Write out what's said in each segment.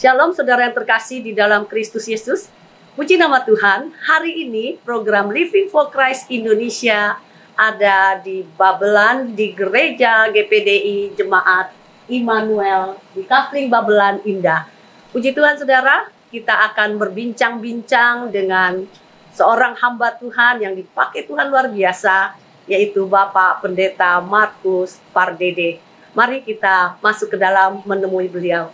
Shalom saudara yang terkasih di dalam Kristus Yesus. Puji nama Tuhan, hari ini program Living for Christ Indonesia ada di Babelan, di Gereja GPDI Jemaat Immanuel di Kafling Babelan Indah. Puji Tuhan saudara, kita akan berbincang-bincang dengan seorang hamba Tuhan yang dipakai Tuhan luar biasa, yaitu Bapak Pendeta Markus Pardede. Mari kita masuk ke dalam menemui beliau.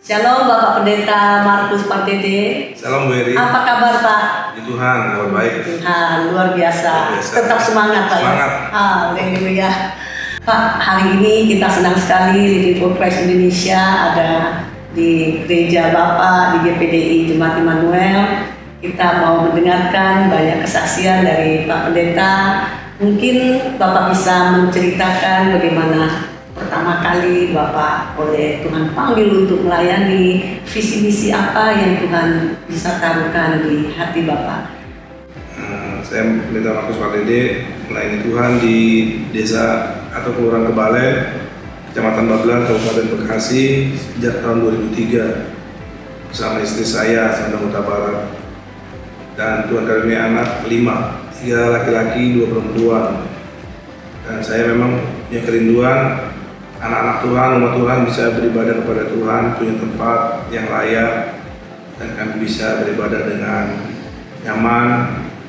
Shalom Bapak Pendeta Markus Pardede. Shalom Bu Eri. Apa kabar Pak? Puji Tuhan, kabar baik. Tuhan, luar biasa. Tetap semangat Pak. Semangat. Haleluya. Pak, hari ini kita senang sekali Living for Christ Indonesia ada di gereja Bapak di GPDI Jemaat Immanuel. Kita mau mendengarkan banyak kesaksian dari Pak Pendeta. Mungkin Bapak bisa menceritakan bagaimana pertama kali Bapak oleh Tuhan panggil untuk melayani, visi misi apa yang Tuhan bisa taruhkan di hati Bapak? Saya Pendeta Markus Pardede melayani Tuhan di desa atau Kelurahan Kebale, Kecamatan Babelan, Kabupaten Bekasi sejak tahun 2003 bersama istri saya, Sandang Huta Barat. Dan Tuhan karunia anak 5, 3 laki-laki, 2 perempuan. Dan saya memang punya kerinduan anak-anak Tuhan, umat Tuhan bisa beribadah kepada Tuhan, punya tempat yang layak, dan kami bisa beribadah dengan nyaman.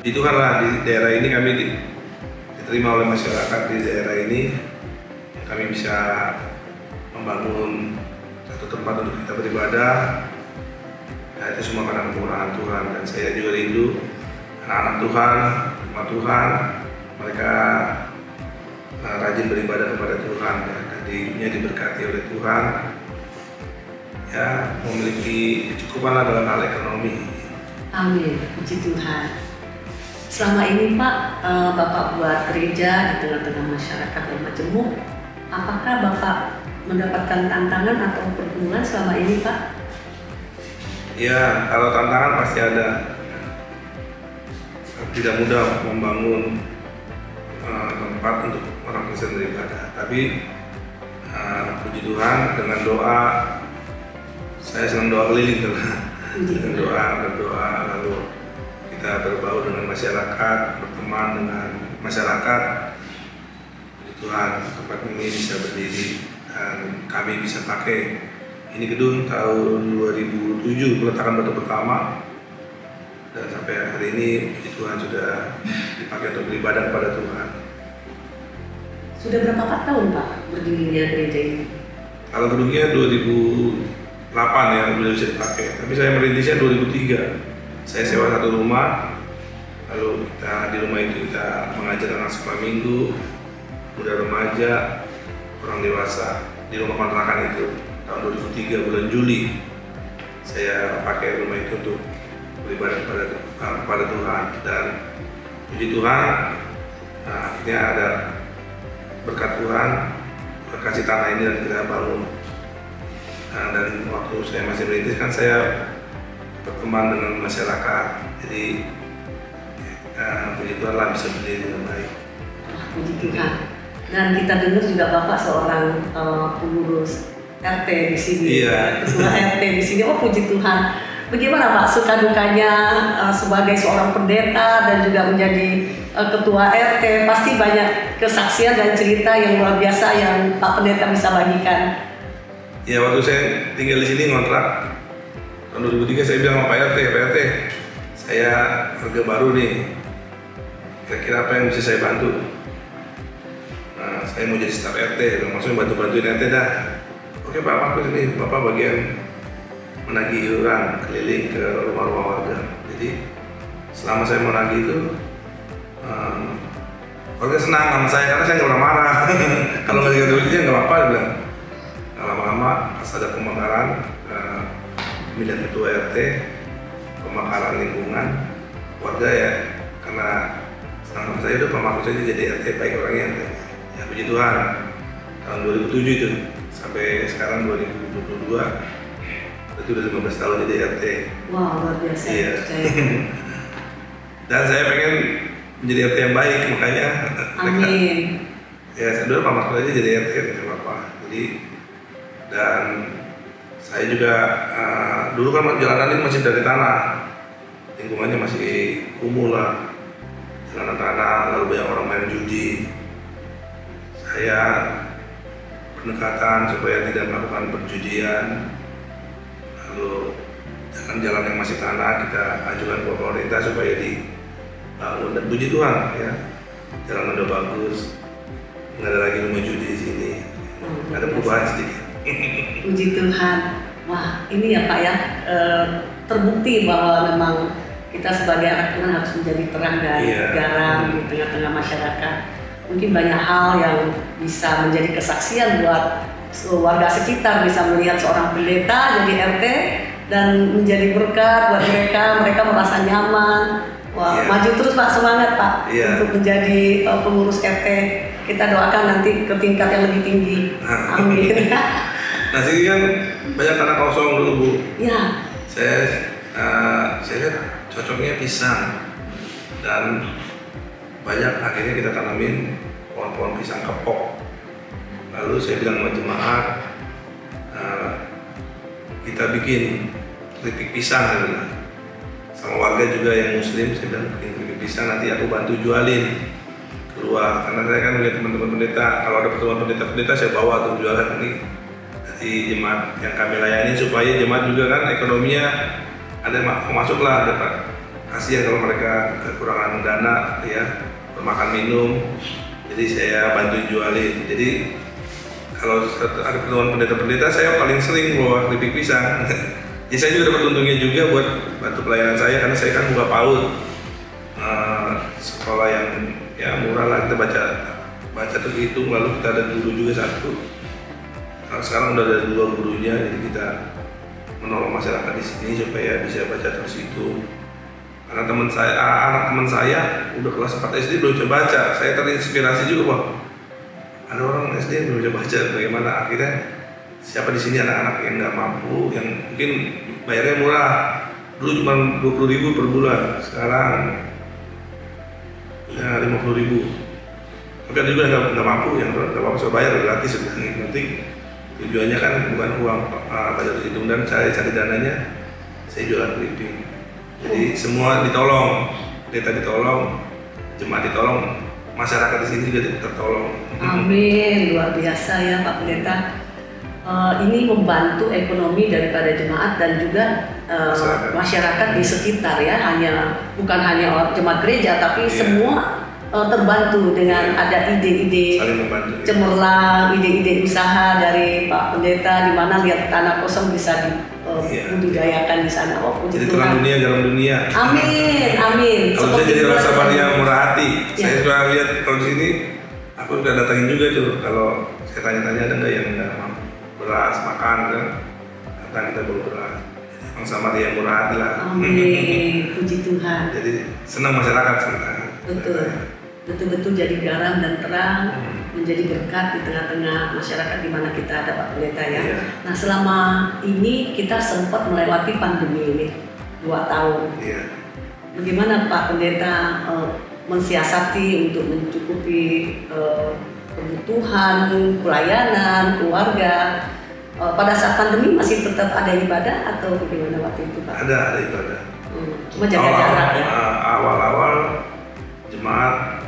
Di Tuhan lah, di daerah ini kami diterima oleh masyarakat di daerah ini. Kami bisa membangun satu tempat untuk kita beribadah. Nah, itu semua karena kemurahan Tuhan, dan saya juga rindu anak-anak Tuhan, umat Tuhan, mereka rajin beribadah kepada Tuhan dan dirinya diberkati oleh Tuhan, ya memiliki kecukupan dalam hal ekonomi. Amin, puji Tuhan. Selama ini Pak, Bapak buat gereja di tengah-tengah masyarakat yang majemuk. Apakah Bapak mendapatkan tantangan atau pergumulan selama ini Pak? Ya, kalau tantangan pasti ada. Tidak mudah membangun tempat untuk orang Kristen beribadah, tapi puji Tuhan dengan doa, saya senang doa keliling dengan berdoa, lalu kita berbau dengan masyarakat, berteman dengan masyarakat. Puji Tuhan, tempat ini bisa berdiri dan kami bisa pakai. Ini gedung tahun 2007 peletakan batu pertama, dan sampai hari ini puji Tuhan sudah dipakai untuk beribadah kepada Tuhan. Sudah berapa tahun Pak berdirinya gereja ini? Kalau gedungnya 2008 ya belum bisa dipakai, tapi saya merintisnya 2003. Saya sewa satu rumah, lalu kita di rumah itu kita mengajar anak sekolah minggu, muda remaja, orang dewasa di rumah kontrakan itu. Tahun 2003 bulan Juli saya pakai rumah itu untuk beribadah kepada Tuhan, dan puji Tuhan akhirnya ada berkat Tuhan kasih tanah ini dan kita bangun. Dan waktu saya masih merintis kan saya berteman dengan masyarakat, jadi puji Tuhan lah bisa berdiri dengan baik. Puji Tuhan. Dan kita dengar juga Bapak seorang pengurus RT di sini, iya. Ketua RT di sini. Oh puji Tuhan. Bagaimana Pak suka dukanya sebagai seorang pendeta dan juga menjadi ketua RT? Pasti banyak kesaksian dan cerita yang luar biasa yang Pak Pendeta bisa bagikan. Ya, waktu saya tinggal di sini ngontrak tahun 2003, saya bilang sama Pak RT, saya warga baru nih, kira-kira apa yang bisa saya bantu? Nah, saya mau jadi staf RT, maksudnya bantu-bantuin RT dah. Oke Pak Markus, ini Bapak bagian menagih iuran keliling ke rumah-rumah warga. Jadi selama saya mau nagih itu warga senang sama saya karena saya nggak pernah marah. Kalau nggak dikasih duitnya nggak apa-apa, dia bilang. Nah, lama-lama pas ada pemekaran pemilihan ketua RT, pemekaran lingkungan, warga ya karena senang sama saya, udah Pak Markus aja jadi RT baik orangnya. Ya puji Tuhan, tahun 2007 itu sampai sekarang 2022, itu udah 15 tahun jadi RT. Wow, luar biasa. Iya. Dan saya pengen menjadi RT yang baik, makanya amin. Ya saya dulu Pak Markus aja jadi RT, tidak apa-apa. Jadi dan Saya juga dulu kan jalanan ini masih dari tanah, lingkungannya masih kumuh lah, jalanan tanah, lalu banyak orang main judi. Saya pendekatan supaya tidak melakukan perjudian, lalu jalan-jalan yang masih tanah kita ajukan ke pemerintah supaya dibangun, dan puji Tuhan ya, jalan udah bagus, nggak ada lagi rumah judi di sini, ada perubahan sedikit. Puji Tuhan. Wah, ini ya Pak ya, terbukti bahwa memang kita sebagai anak Tuhan harus menjadi terang dan garam di tengah-tengah masyarakat. Mungkin banyak hal yang bisa menjadi kesaksian buat warga sekitar, bisa melihat seorang pendeta jadi RT dan menjadi berkat buat mereka merasa nyaman. Wah, maju terus Pak, semangat Pak untuk menjadi pengurus RT. Kita doakan nanti ke tingkat yang lebih tinggi. Amin. Nah, sini kan banyak tanah kosong dulu Bu. Ya. Saya lihat cocoknya pisang, dan banyak akhirnya kita tanamin pohon-pohon pisang kepok. Lalu saya bilang sama jemaat, kita bikin keripik pisang gitu lah. Sama warga juga yang muslim, saya bilang bikin keripik pisang, nanti aku bantu jualin keluar. Karena saya kan melihat teman-teman pendeta, kalau ada pertemuan pendeta-pendeta saya bawa tuh jualan ini dari jemaat yang kami layani, supaya jemaat juga kan ekonominya ada masuk lah, ada kasihan kalau mereka kekurangan dana ya, makan minum. Jadi saya bantu jualin. Jadi kalau ada pertemuan pendeta-pendeta, saya paling sering bawa keripik pisang. Jadi saya juga dapat untungnya juga buat bantu pelayanan saya, karena saya kan buka PAUD, sekolah yang ya murah lah, kita baca terhitung, lalu kita ada guru juga satu. Nah, sekarang udah ada 2 gurunya, jadi kita menolong masyarakat di sini supaya bisa baca terhitung. Karena anak teman saya udah kelas 4 SD belum bisa baca, saya terinspirasi juga Pak. Ada orang SD yang belum bisa baca, bagaimana akhirnya siapa di sini anak-anak yang nggak mampu, yang mungkin bayarnya murah, dulu cuma 20.000 per bulan, sekarang ya 50.000. Tapi ada juga yang nggak mampu, yang nggak mampu saya bayar gratis sebenarnya. Nanti tujuannya kan bukan uang baca hitung, dan saya cari dananya, saya jualan keripik. Jadi semua ditolong, pendeta ditolong, jemaat ditolong, masyarakat di sini juga tertolong. Amin, luar biasa ya Pak Pendeta. Ini membantu ekonomi daripada jemaat dan juga masyarakat di sekitar ya, bukan hanya jemaat gereja, tapi semua terbantu dengan ada ide-ide cemerlang, ide-ide usaha dari Pak Pendeta, di mana lihat tanah kosong bisa dibudidayakan di sana. Oh, jadi terang dunia, garam dunia. Amin, amin. Kalau saya jadi rasa Maria murah hati, saya suka lihat kalau di sini, aku udah datangin juga tuh. Kalau saya tanya-tanya ada nggak yang nggak mampu beras makan kan, datang kita bawa beras. Emang sama dia murah hati lah. Amin, puji Tuhan. Jadi senang masyarakat senang. Betul-betul jadi garam dan terang, menjadi berkat di tengah-tengah masyarakat di mana kita ada Pak Pendeta ya. Nah, selama ini kita sempat melewati pandemi ini 2 tahun. Bagaimana Pak Pendeta mensiasati untuk mencukupi kebutuhan, pelayanan, keluarga? Pada saat pandemi masih tetap ada ibadah atau bagaimana waktu itu Pak? Ada ibadah. Cuma jaga jarak ya? Awal-awal jemaat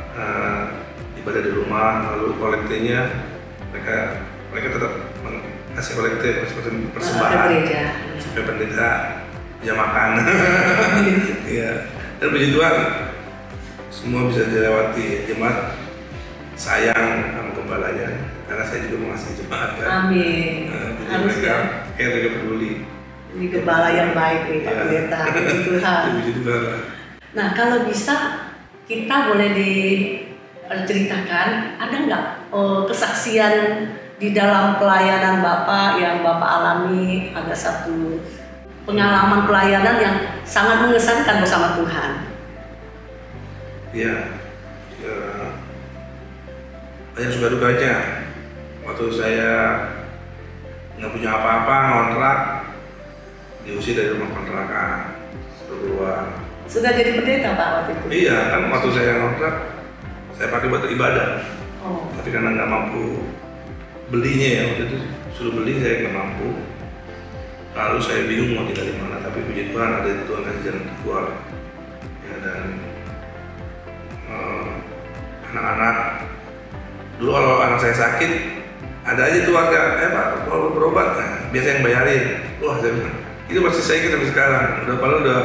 ibadah di rumah, lalu kolektenya mereka tetap kasih kolekte persembahan supaya pendeta bisa makan. Ya. Dan puji Tuhan semua bisa dilewati. Jemaat sayang sama gembalanya, karena saya juga mengasihi jemaat kan. Amin. Jadi mereka peduli. Ini gembala yang baik nih Pak Pendeta. Puji Tuhan. Puji Tuhan. Nah, kalau bisa kita boleh diceritakan, ada nggak kesaksian di dalam pelayanan Bapak yang Bapak alami, ada satu pengalaman pelayanan yang sangat mengesankan bersama Tuhan? Iya, banyak suka dukanya. Waktu saya nggak punya apa-apa, ngontrak, diusir dari rumah kontrakan, suruh keluar. Sudah jadi pendeta Pak waktu itu? Iya, kan waktu saya ngontrak, saya pakai buat ibadah. Tapi karena nggak mampu belinya ya, waktu itu suruh beli saya nggak mampu. Lalu saya bingung mau tinggal di mana, tapi puji Tuhan ada Tuhan kasih jalan keluar. Ya, dan anak-anak dulu kalau anak saya sakit ada aja tuh warga, Pak kalau berobat, nah, biasa yang bayarin. Wah, saya bilang itu masih saya ikut sampai sekarang. Udah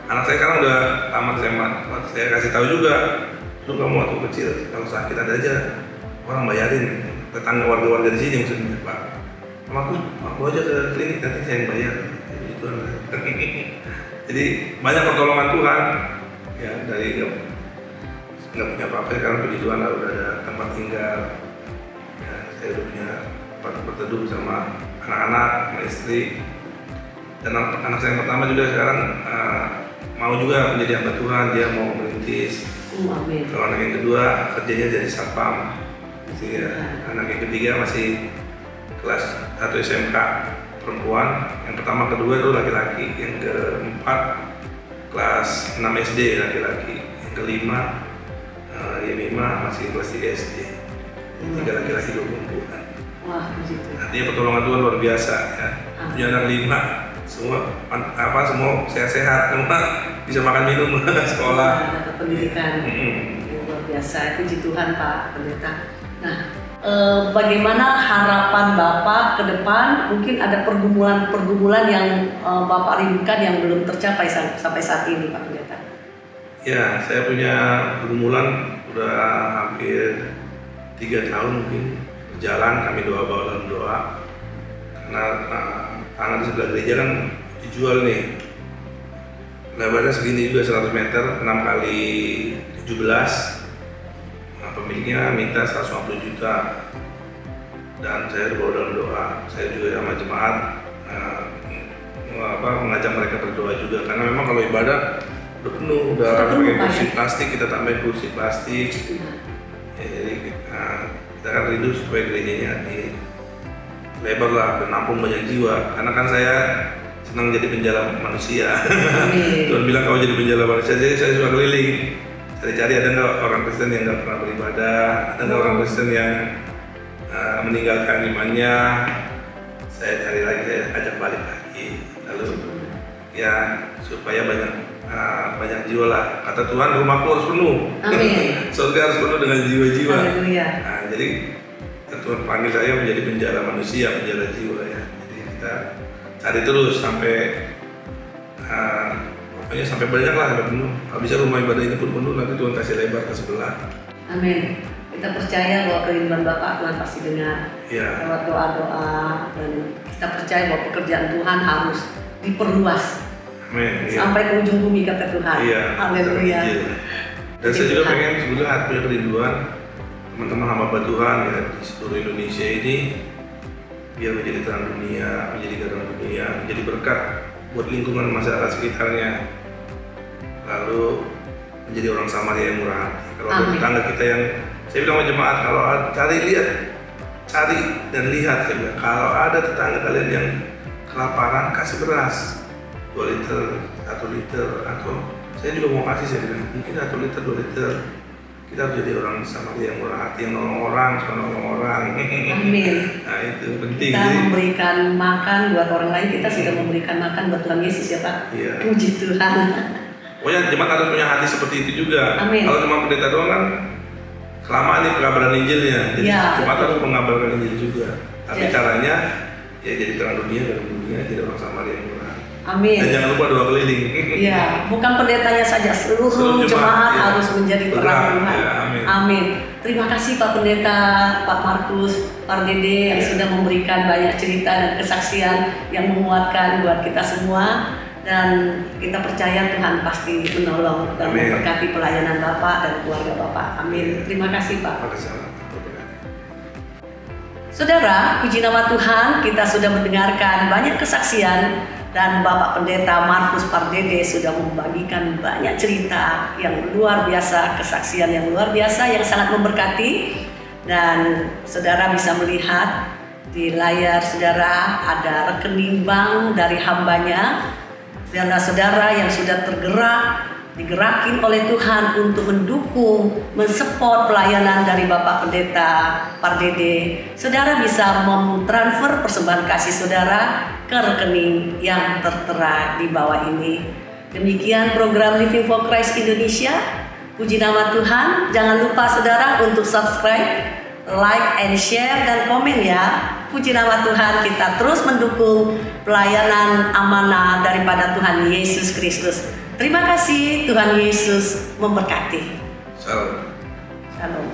anak saya sekarang udah tamat SMA. Saya kasih tahu juga, lu kamu waktu kecil kalau sakit ada aja orang bayarin. Tetangga warga-warga di sini maksudnya, Pak. Aku aja ke klinik nanti saya yang bayar. Itu jadi banyak pertolongan Tuhan ya, dari nggak punya apa-apa sekarang puji Tuhan lah, udah ada tempat tinggal ya, saya udah punya tempat berteduh sama anak-anak, sama istri, dan anak saya yang pertama juga sekarang mau juga menjadi hamba Tuhan, dia mau merintis. Kalau anak yang kedua kerjanya jadi satpam, ya. Anak yang ketiga masih kelas 1 SMK perempuan, yang pertama kedua itu laki-laki, yang keempat kelas 6 SD laki-laki, yang kelima yang lima masih kelas 3 SD, tiga laki-laki 2 perempuan. Wah, begitu. Artinya pertolongan Tuhan luar biasa ya. Punya anak 5, semua sehat-sehat, semua bisa makan minum sekolah. Ada pendidikan yang luar biasa. Puji Tuhan Pak Pendeta. Nah, bagaimana harapan Bapak ke depan? Mungkin ada pergumulan yang Bapak rindukan yang belum tercapai sampai saat ini, Pak Pendeta. Ya, saya punya pergumulan udah hampir 3 tahun mungkin berjalan. Kami bawa dalam doa karena tanah di sebelah gereja kan dijual nih. Lebarnya segini juga 100 meter, 6 kali 17. Pemiliknya minta 150 juta dan saya bawa dalam doa. Saya juga sama jemaat mengajak mereka berdoa juga, karena memang kalau ibadah udah penuh, udah pakai kursi plastik, kita tambahin kursi plastik ya, jadi kita kan rindu supaya gerejanya di lebar lah, menampung banyak jiwa, karena kan saya senang jadi penjala manusia. Tuhan bilang kau jadi penjala manusia, jadi saya suka keliling cari-cari ada nggak orang Kristen yang nggak pernah beribadah, ada nggak orang Kristen yang meninggalkan imannya. Saya cari lagi, saya ajak balik lagi, lalu ya supaya banyak jiwa lah. Kata Tuhan, rumahku harus penuh. Amin. Surga harus penuh dengan jiwa-jiwa. Nah, jadi Tuhan panggil saya menjadi penjala manusia, penjala jiwa ya. Jadi kita cari terus sampai pokoknya sampai banyak lah, sampai penuh. Kalau bisa rumah ibadah ini pun penuh, nanti Tuhan kasih lebar ke sebelah. Amin. Kita percaya bahwa kerinduan Bapak Tuhan pasti dengar lewat doa-doa, dan kita percaya bahwa pekerjaan Tuhan harus diperluas. Amin. Sampai ke ujung bumi kata Tuhan. Haleluya. Dan saya juga pengen sebenarnya punya kerinduan teman-teman hamba Tuhan ya di seluruh Indonesia ini biar menjadi terang dunia, menjadi garam dunia, menjadi berkat buat lingkungan masyarakat sekitarnya. Lalu menjadi orang Samaria yang murah hati. Kalau ada tetangga kita yang, saya bilang sama jemaat, kalau cari dan lihat, saya bilang, kalau ada tetangga kalian yang kelaparan, kasih beras 2 liter, 1 liter, atau saya juga mau kasih, saya bilang mungkin 1 liter, 2 liter. Kita harus jadi orang Samaria yang murah hati, yang nolong orang, suka nolong orang. Amin. Nah itu penting. Kita memberikan makan buat orang lain, kita sudah memberikan makan buat Tuhan Yesus ya Pak. Iya. Puji Tuhan. Pokoknya jemaat harus punya hati seperti itu juga. Amin. Kalau cuma pendeta doang kan kelamaan nih pengabaran Injilnya. Jadi jemaat harus mengabarkan Injil juga. Tapi caranya ya jadi terang dunia, garam dunia, jadi orang Samaria yang murah. Amin. Dan jangan lupa doa keliling. Iya, bukan pendetanya saja, seluruh jemaat harus menjadi terang Tuhan. Ya, amin. Terima kasih Pak Pendeta, Pak Markus, Pak Dede yang sudah memberikan banyak cerita dan kesaksian yang menguatkan buat kita semua, dan kita percaya Tuhan pasti menolong dan memberkati pelayanan Bapak dan keluarga Bapak. Amin. Terima kasih Pak. Saudara, puji nama Tuhan, kita sudah mendengarkan banyak kesaksian dan Bapak Pendeta Markus Pardede sudah membagikan banyak cerita yang luar biasa, kesaksian yang luar biasa yang sangat memberkati. Dan saudara bisa melihat di layar saudara ada rekening bank dari hambanya. Dan saudara yang sudah tergerak digerakin oleh Tuhan untuk mendukung, mensupport pelayanan dari Bapak Pendeta Pardede, saudara bisa mentransfer persembahan kasih saudara ke rekening yang tertera di bawah ini. Demikian program Living for Christ Indonesia. Puji nama Tuhan. Jangan lupa saudara untuk subscribe, like and share dan komen ya. Puji nama Tuhan, kita terus mendukung pelayanan amanah daripada Tuhan Yesus Kristus. Terima kasih, Tuhan Yesus memberkati. Salam. Shalom.